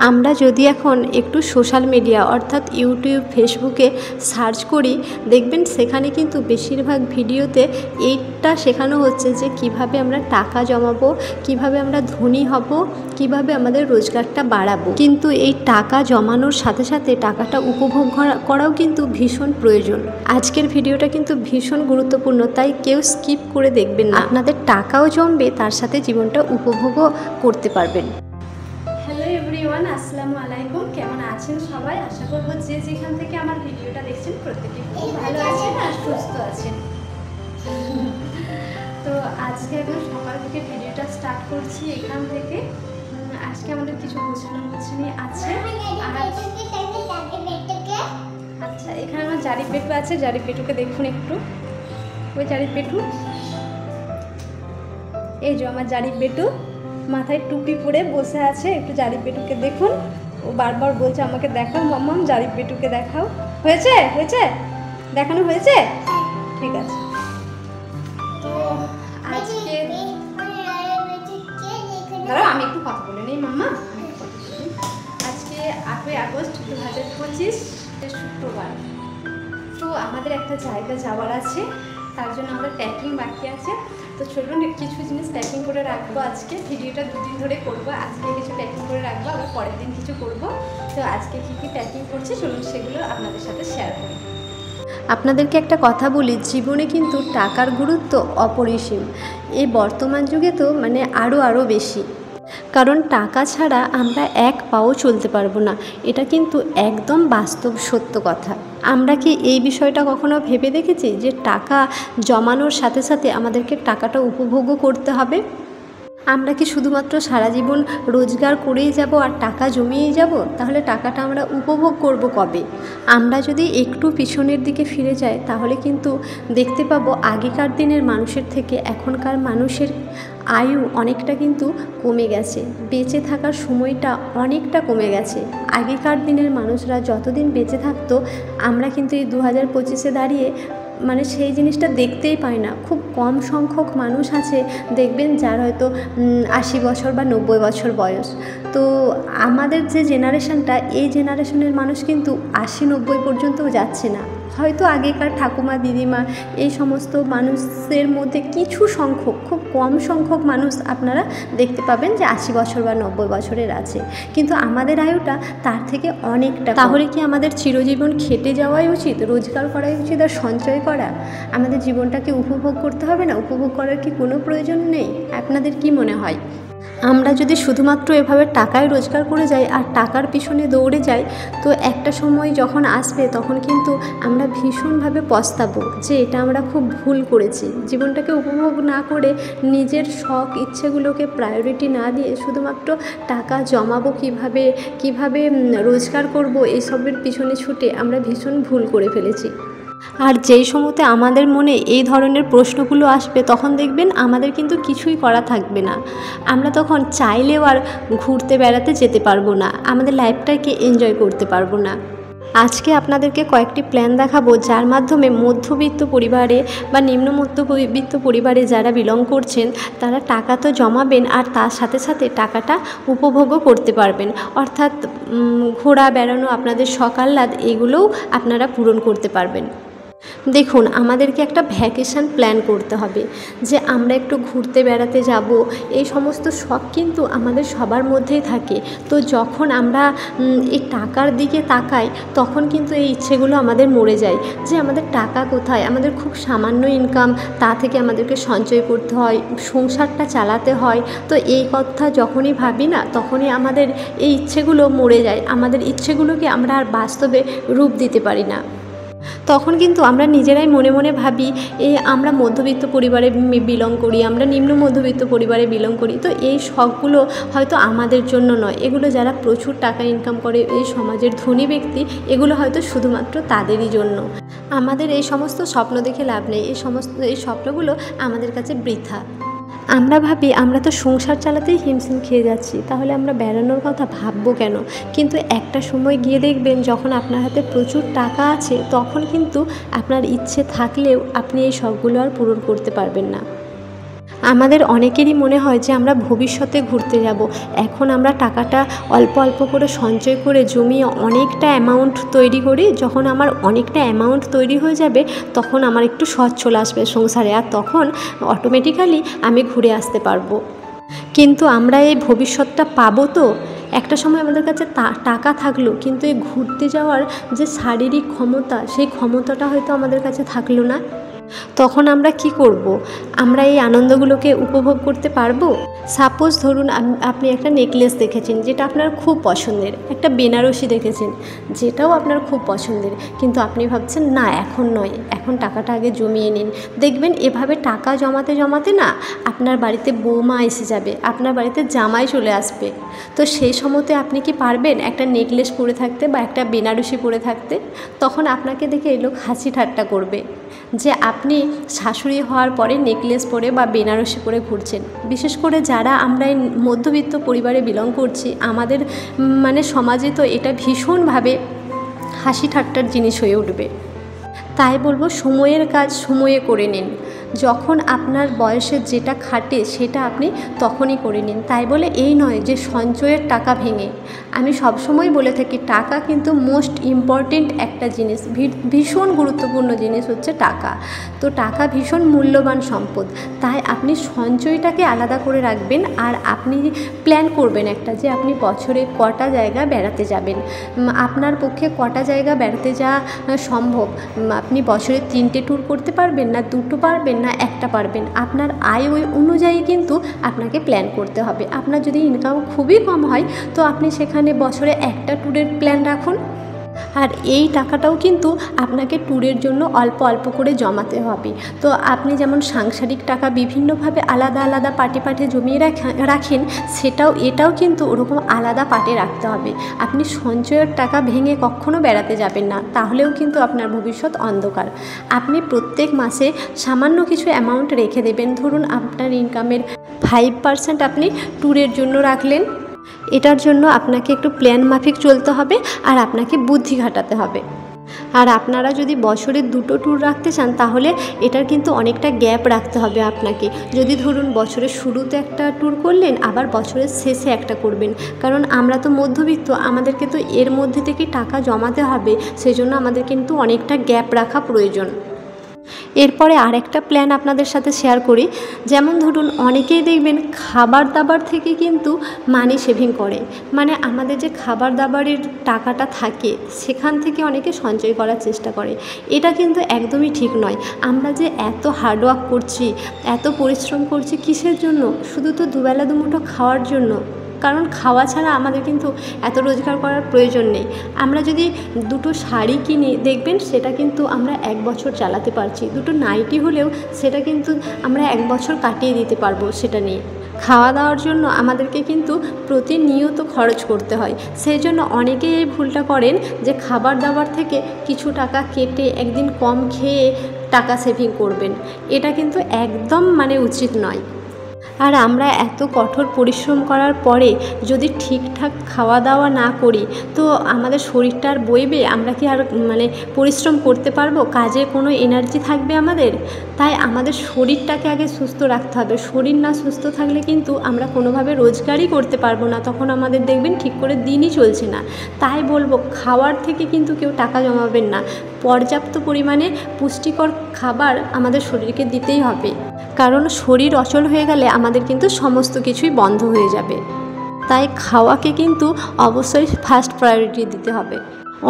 আমরা যদি এখন একটু সোশ্যাল মিডিয়া অর্থাৎ ইউটিউব ফেসবুকে সার্চ করি, দেখবেন সেখানে কিন্তু বেশিরভাগ ভিডিওতে এইটা শেখানো হচ্ছে যে কিভাবে আমরা টাকা জমাবো, কিভাবে আমরা ধনী হব, কিভাবে আমাদের রোজগারটা বাড়াবো। কিন্তু এই টাকা জমানোর সাথে সাথে টাকাটা উপভোগ করাও কিন্তু ভীষণ প্রয়োজন। আজকের ভিডিওটা কিন্তু ভীষণ গুরুত্বপূর্ণ, তাই কেউ স্কিপ করে দেখবেন না। আপনাদের টাকাও জমবে, তার সাথে জীবনটা উপভোগও করতে পারবেন। হ্যালো এভরিওয়ান, আসসালামু আলাইকুম। কেমন আছেন সবাই? আশা করব যে যেখান থেকে আমার ভিডিওটা দেখছেন প্রত্যেকে খুব ভালো আছেন আর সুস্থ আছেন। তো আজকে একদম সকাল থেকে ভিডিওটা স্টার্ট করছি এখান থেকে। আজকে আমাদের কিছু গোছানো আছে। আচ্ছা, এখানে আমার জারি পেটু আছে। জারি পেটুকে দেখুন একটু, ওই জারি পেটু, এই যে আমার জারি পেটু মাথায় টুপি পরে বসে আছে। একটু জারি পেটুকে দেখুন, ও বারবার বলছে আমাকে দেখাও মাম্মাম, জারি পেটুকে দেখাও। হয়েছে হয়েছে দেখানো হয়েছে? ঠিক আছে। তো আজকে দাঁড়াও, আমি একটু কথা বলে নিই মাম্মা। আজকে 8ই আগস্ট 2025, শুক্রবার। তো আমাদের একটা জায়গা যাওয়ার আছে, তার জন্য আমরা প্যাকিং বাকি আছে। তো চলুন কিছু জিনিস প্যাকিং করে রাখবো। আজকে ভিডিওটা 2 দিন ধরে করবো। আজকে কিছু প্যাকিং করে রাখবো, আবার পরের দিন কিছু করব। তো আজকে কী কী প্যাকিং করছি চলুন সেগুলো আপনাদের সাথে শেয়ার করি। আপনাদেরকে একটা কথা বলি, জীবনে কিন্তু টাকার গুরুত্ব অপরিসীম। এই বর্তমান যুগে তো আরও বেশি, কারণ টাকা ছাড়া আমরা এক পাও চলতে পারবো না। এটা কিন্তু একদম বাস্তব সত্য কথা। আমরা কি এই বিষয়টা কখনো ভেবে দেখেছি যে টাকা জমানোর সাথে সাথে আমাদেরকে টাকাটা উপভোগও করতে হবে? আমরা কি শুধুমাত্র সারা জীবন রোজগার করেই যাব আর টাকা জমিয়েই যাব? তাহলে টাকাটা আমরা উপভোগ করব কবে? আমরা যদি একটু পিছনের দিকে ফিরে যাই তাহলে কিন্তু দেখতে পাবো আগেকার দিনের মানুষের থেকে এখনকার মানুষের আয়ু অনেকটা কিন্তু কমে গেছে। বেঁচে থাকার সময়টা অনেকটা কমে গেছে। আগেকার দিনের মানুষরা যতদিন বেঁচে থাকতো, আমরা কিন্তু এই 2025-এ দাঁড়িয়ে সেই জিনিসটা দেখতেই পাই না। খুব কম সংখ্যক মানুষ আছে দেখবেন যার হয়তো 80 বছর বা 90 বছর বয়স। তো আমাদের যে জেনারেশনটা, এই জেনারেশনের মানুষ কিন্তু 80-90 পর্যন্তও যাচ্ছে না। হয়তো আগেকার ঠাকুমা দিদিমা এই সমস্ত মানুষের মধ্যে কিছু সংখ্যক, খুব কম সংখ্যক মানুষ আপনারা দেখতে পাবেন যে 80 বছর বা 90 বছরের আছে। কিন্তু আমাদের আয়ুটা তার থেকে অনেকটা। তাহলে কি আমাদের চিরজীবন খেটে যাওয়াই উচিত, রোজগার করাই উচিত আর সঞ্চয় করা? আমাদের জীবনটাকে উপভোগ করতে হবে না? উপভোগ করার কি কোনো প্রয়োজন নেই? আপনাদের কি মনে হয়? আমরা যদি শুধুমাত্র এভাবে টাকায় রোজগার করে যাই আর টাকার পিছনে দৌড়ে যাই, তো একটা সময় যখন আসবে তখন কিন্তু আমরা ভীষণভাবে পস্তাবো যে এটা আমরা খুব ভুল করেছি। জীবনটাকে উপভোগ না করে, নিজের শখ ইচ্ছেগুলোকে প্রায়োরিটি না দিয়ে শুধুমাত্র টাকা জমাবো কিভাবে রোজগার করব, এইসবের পিছনে ছুটে আমরা ভীষণ ভুল করে ফেলেছি। আর যেই সময়তে আমাদের মনে এই ধরনের প্রশ্নগুলো আসবে, তখন দেখবেন আমাদের কিন্তু কিছুই করা থাকবে না। আমরা তখন চাইলেও আর ঘুরতে বেড়াতে যেতে পারবো না, আমাদের লাইফটাকে এনজয় করতে পারবো না। আজকে আপনাদেরকে কয়েকটি প্ল্যান দেখাবো, যার মাধ্যমে মধ্যবিত্ত পরিবারে বা নিম্ন মধ্যবিত্ত পরিবারে যারা বিলং করছেন, তারা টাকা তো জমাবেন আর তার সাথে সাথে টাকাটা উপভোগও করতে পারবেন। অর্থাৎ ঘোরা বেড়ানো, আপনাদের শখ আহ্লাদ, এগুলোও আপনারা পূরণ করতে পারবেন। দেখুন, আমাদেরকে একটা ভ্যাকেশান প্ল্যান করতে হবে যে আমরা একটু ঘুরতে বেড়াতে যাব। এই সমস্ত শখ কিন্তু আমাদের সবার মধ্যেই থাকে। তো যখন আমরা এই টাকার দিকে তাকাই, তখন কিন্তু এই ইচ্ছেগুলো আমাদের মরে যায় যে আমাদের টাকা কোথায়, আমাদের খুব সামান্য ইনকাম, তা থেকে আমাদেরকে সঞ্চয় করতে হয়, সংসারটা চালাতে হয়। তো এই কথা যখনই ভাবি না, তখনই আমাদের এই ইচ্ছেগুলো মরে যায়। আমাদের ইচ্ছেগুলোকে আমরা আর বাস্তবে রূপ দিতে পারি না। তখন কিন্তু আমরা নিজেরাই মনে মনে ভাবি, আমরা মধ্যবিত্ত পরিবারে বিলং করি, আমরা নিম্ন মধ্যবিত্ত পরিবারে বিলং করি, তো এই শখগুলো হয়তো আমাদের জন্য নয়। এগুলো যারা প্রচুর টাকা ইনকাম করে, এই সমাজের ধনী ব্যক্তি, এগুলো হয়তো শুধুমাত্র তাদেরই জন্য। আমাদের এই সমস্ত স্বপ্ন দেখে লাভ নেই। এই স্বপ্নগুলো আমাদের কাছে বৃথা। আমরা ভাবি আমরা তো সংসার চালাতেই হিমশিম খেয়ে যাচ্ছি, তাহলে আমরা বেড়ানোর কথা ভাববো কেন? কিন্তু একটা সময় গিয়ে দেখবেন, যখন আপনার হাতে প্রচুর টাকা আছে, তখন কিন্তু আপনার ইচ্ছে থাকলেও আপনি এই শখগুলো আর পূরণ করতে পারবেন না। আমাদের অনেকেরই মনে হয় যে আমরা ভবিষ্যতে ঘুরতে যাব, এখন আমরা টাকাটা অল্প অল্প করে সঞ্চয় করে জমিয়ে অনেকটা অ্যামাউন্ট তৈরি করি, যখন আমার অনেকটা অ্যামাউন্ট তৈরি হয়ে যাবে তখন আমার একটু সচ্ছল আসবে সংসারে, আর তখন অটোমেটিক্যালি আমি ঘুরে আসতে পারবো। কিন্তু আমরা এই ভবিষ্যৎটা পাবো তো? একটা সময় আমাদের কাছে টাকা থাকলো, কিন্তু এই ঘুরতে যাওয়ার যে শারীরিক ক্ষমতা, সেই ক্ষমতাটা হয়তো আমাদের কাছে থাকলো না। তখন আমরা কি করব? আমরা এই আনন্দগুলোকে উপভোগ করতে পারবো? সাপোজ ধরুন আপনি একটা নেকলেস দেখেছেন যেটা আপনার খুব পছন্দের, একটা বেনারসি দেখেছেন যেটাও আপনার খুব পছন্দের, কিন্তু আপনি ভাবছেন না এখন নয়, এখন টাকাটা আগে জমিয়ে নিন। দেখবেন এভাবে টাকা জমাতে জমাতে না আপনার বাড়িতে বৌমা এসে যাবে, আপনার বাড়িতে জামাই চলে আসবে। তো সেই সময়তে আপনি কি পারবেন একটা নেকলেস পরে থাকতে বা একটা বেনারসি পরে থাকতে? তখন আপনাকে দেখে এই লোক হাসি ঠাট্টা করবে যে আপনি শাশুড়ি হওয়ার পরে নেকলেস পরে বা বেনারসি পরে ঘুরছেন। বিশেষ করে যারা আমরা এই মধ্যবিত্ত পরিবারে বিলং করছি, আমাদের মানে সমাজে তো এটা ভীষণভাবে হাসি ঠাট্টার জিনিস হয়ে উঠবে। তাই বলবো সময়ের কাজ সময়ে করে নিন। যখন আপনার বয়সের যেটা খাটে সেটা আপনি তখনই করে নিন। তাই বলে এই নয় যে সঞ্চয়ের টাকা ভেঙে। আমি সবসময় বলে থাকি টাকা কিন্তু মোস্ট ইম্পর্টেন্ট একটা জিনিস, ভীষণ গুরুত্বপূর্ণ জিনিস হচ্ছে টাকা। তো টাকা ভীষণ মূল্যবান সম্পদ, তাই আপনি সঞ্চয়টাকে আলাদা করে রাখবেন। আর আপনি প্ল্যান করবেন একটা যে আপনি বছরে কটা জায়গা বেড়াতে যাবেন। আপনার পক্ষে কটা জায়গা বেড়াতে যাওয়া সম্ভব? আপনি বছরে 3টে ট্যুর করতে পারবেন, না 2টো পারবেন, না 1টা পারবেন? আপনার আয় ওই অনুযায়ী কিন্তু আপনাকে প্ল্যান করতে হবে। আপনার যদি ইনকাম খুবই কম হয় তো আপনি সেখানে বছরে 1টা ট্যুরের প্ল্যান রাখুন। আর এই টাকাটাও কিন্তু আপনাকে ট্যুরের জন্য অল্প অল্প করে জমাতে হবে। তো আপনি যেমন সাংসারিক টাকা বিভিন্নভাবে আলাদা আলাদা পাটে জমিয়ে রাখেন, এটাও কিন্তু ওরকম আলাদা পাটে রাখতে হবে। আপনি সঞ্চয়ের টাকা ভেঙে কখনো বেড়াতে যাবেন না, তাহলেও কিন্তু আপনার ভবিষ্যৎ অন্ধকার। আপনি প্রত্যেক মাসে সামান্য কিছু অ্যামাউন্ট রেখে দেবেন। ধরুন আপনার ইনকামের 5% আপনি ট্যুরের জন্য রাখলেন। এটার জন্য আপনাকে একটু প্ল্যান মাফিক চলতে হবে আর আপনাকে বুদ্ধি খাটাতে হবে। আর আপনারা যদি বছরে 2টো ট্যুর রাখতে চান তাহলে এটার কিন্তু অনেকটা গ্যাপ রাখতে হবে আপনাকে। যদি ধরুন বছরের শুরুতে একটা ট্যুর করলেন, আবার বছরের শেষে একটা করবেন, কারণ আমরা তো মধ্যবিত্ত, আমাদেরকে তো এর মধ্যে থেকে টাকা জমাতে হবে, সেই জন্য আমাদের কিন্তু অনেকটা গ্যাপ রাখা প্রয়োজন। এরপরে আরেকটা প্ল্যান আপনাদের সাথে শেয়ার করি। যেমন ধরুন অনেকেই দেখবেন খাবার দাবার থেকে কিন্তু মানি সেভিং করে, মানে আমাদের যে খাবার দাবারের টাকাটা থাকে সেখান থেকে অনেকে সঞ্চয় করার চেষ্টা করে। এটা কিন্তু একদমই ঠিক নয়। আমরা যে এত হার্ডওয়ার্ক করছি, এত পরিশ্রম করছি কিসের জন্য? শুধু তো দুবেলা দুমুঠো খাওয়ার জন্য। কারণ খাওয়া ছাড়া আমাদের কিন্তু এত রোজগার করার প্রয়োজন নেই। আমরা যদি 2টো শাড়ি কিনি দেখবেন সেটা কিন্তু আমরা 1 বছর চালাতে পারছি। 2টো নাইটি হলেও সেটা কিন্তু আমরা 1 বছর কাটিয়ে দিতে পারবো সেটা নিয়ে। খাওয়া দাওয়ার জন্য আমাদেরকে কিন্তু প্রতিনিয়ত খরচ করতে হয়। সেই জন্য অনেকেই এই ভুলটা করেন যে খাবার দাবার থেকে কিছু টাকা কেটে একদিন কম খেয়ে টাকা সেভিং করবেন। এটা কিন্তু একদম উচিত নয়। আর আমরা এত কঠোর পরিশ্রম করার পরে যদি ঠিকঠাক খাওয়া দাওয়া না করি তো আমাদের শরীরটা আর বইবে? আমরা কি আর পরিশ্রম করতে পারবো? কাজে কোনো এনার্জি থাকবে আমাদের? তাই আমাদের শরীরটাকে আগে সুস্থ রাখতে হবে। শরীর না সুস্থ থাকলে কিন্তু আমরা কোনোভাবে রোজগারই করতে পারবো না, তখন আমাদের দেখবেন ঠিক করে দিনই চলছে না। তাই বলবো খাওয়ার থেকে কিন্তু কেউ টাকা জমাবেন না। পর্যাপ্ত পরিমাণে পুষ্টিকর খাবার আমাদের শরীরকে দিতেই হবে, কারণ শরীর অচল হয়ে গেলে আমাদের কিন্তু সমস্ত কিছুই বন্ধ হয়ে যাবে। তাই খাওয়াকে কিন্তু অবশ্যই ফার্স্ট প্রায়োরিটি দিতে হবে।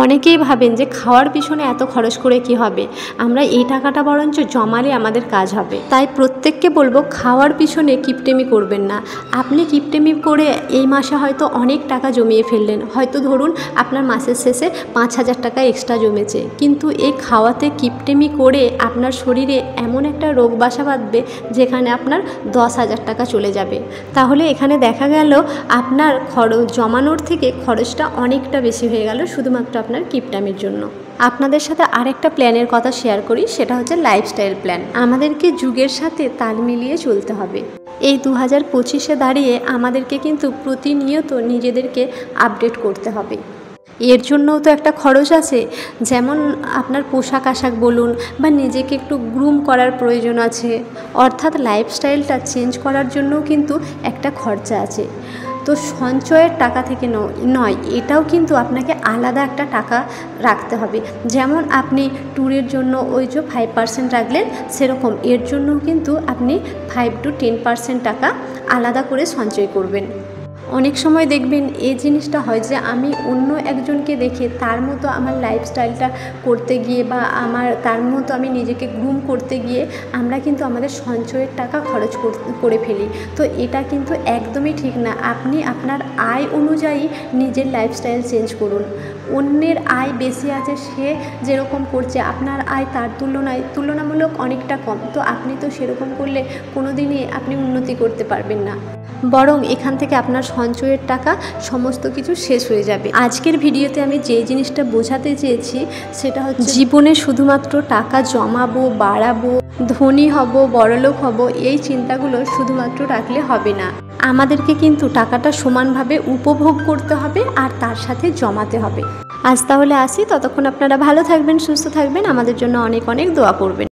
অনেকেই ভাবেন যে খাওয়ার পিছনে এত খরচ করে কি হবে, আমরা এই টাকাটা বরঞ্চ জমালে আমাদের কাজ হবে। তাই প্রত্যেককে বলবো খাওয়ার পিছনে কিপটেমি করবেন না। আপনি কিপটেমি করে এই মাসে হয়তো অনেক টাকা জমিয়ে ফেললেন, হয়তো ধরুন আপনার মাসের শেষে 5,000 টাকা এক্সট্রা জমেছে, কিন্তু এই খাওয়াতে কিপটেমি করে আপনার শরীরে এমন একটা রোগ বাসা বাঁধবে যেখানে আপনার 10,000 টাকা চলে যাবে। তাহলে এখানে দেখা গেল আপনার খরচ জমানোর থেকে খরচটা অনেকটা বেশি হয়ে গেল শুধুমাত্র আপনার কিপটামির জন্য। আপনাদের সাথে আরেকটা প্ল্যানের কথা শেয়ার করি, সেটা হচ্ছে লাইফস্টাইল প্ল্যান। আমাদেরকে যুগের সাথে তাল মিলিয়ে চলতে হবে। এই 2025-এ দাঁড়িয়ে আমাদেরকে কিন্তু প্রতিনিয়ত নিজেদেরকে আপডেট করতে হবে। এর জন্যও তো একটা খরচ আছে, যেমন আপনার পোশাক আশাক বলুন বা নিজেকে একটু গ্রুম করার প্রয়োজন আছে, অর্থাৎ লাইফস্টাইলটা চেঞ্জ করার জন্যও কিন্তু একটা খরচা আছে। তো সঞ্চয়ের টাকা থেকে নয়, এটাও কিন্তু আপনাকে আলাদা একটা টাকা রাখতে হবে। যেমন আপনি ট্যুরের জন্য ওই যে 5% রাখলেন, সেরকম এর জন্যও কিন্তু আপনি 5 to 10% টাকা আলাদা করে সঞ্চয় করবেন। অনেক সময় দেখবেন এই জিনিসটা হয় যে আমি অন্য একজনকে দেখে তার মতো আমার লাইফস্টাইলটা করতে গিয়ে বা তার মতো আমি নিজেকে গ্রুম করতে গিয়ে আমরা কিন্তু আমাদের সঞ্চয়ের টাকা খরচ করে ফেলি। তো এটা কিন্তু একদমই ঠিক না। আপনি আপনার আয় অনুযায়ী নিজের লাইফস্টাইল চেঞ্জ করুন। অন্যের আয় বেশি আছে, সে যেরকম করছে আপনার আয় তার তুলনামূলক অনেকটা কম, তো আপনি তো সেরকম করলে কোনো দিনই আপনি উন্নতি করতে পারবেন না, বরং এখান থেকে আপনার সঞ্চয়ের টাকা সমস্ত কিছু শেষ হয়ে যাবে। আজকের ভিডিওতে আমি যে জিনিসটা বোঝাতে চেয়েছি সেটা হচ্ছে জীবনে শুধুমাত্র টাকা জমাবো, বাড়াবো, ধনী হব, বড়লোক হব, এই চিন্তাগুলো শুধুমাত্র রাখলে হবে না। আমাদেরকে কিন্তু টাকাটা সমানভাবে উপভোগ করতে হবে আর তার সাথে জমাতে হবে। আজ তাহলে আসি, ততক্ষণ আপনারা ভালো থাকবেন, সুস্থ থাকবেন, আমাদের জন্য অনেক অনেক দোয়া করবেন।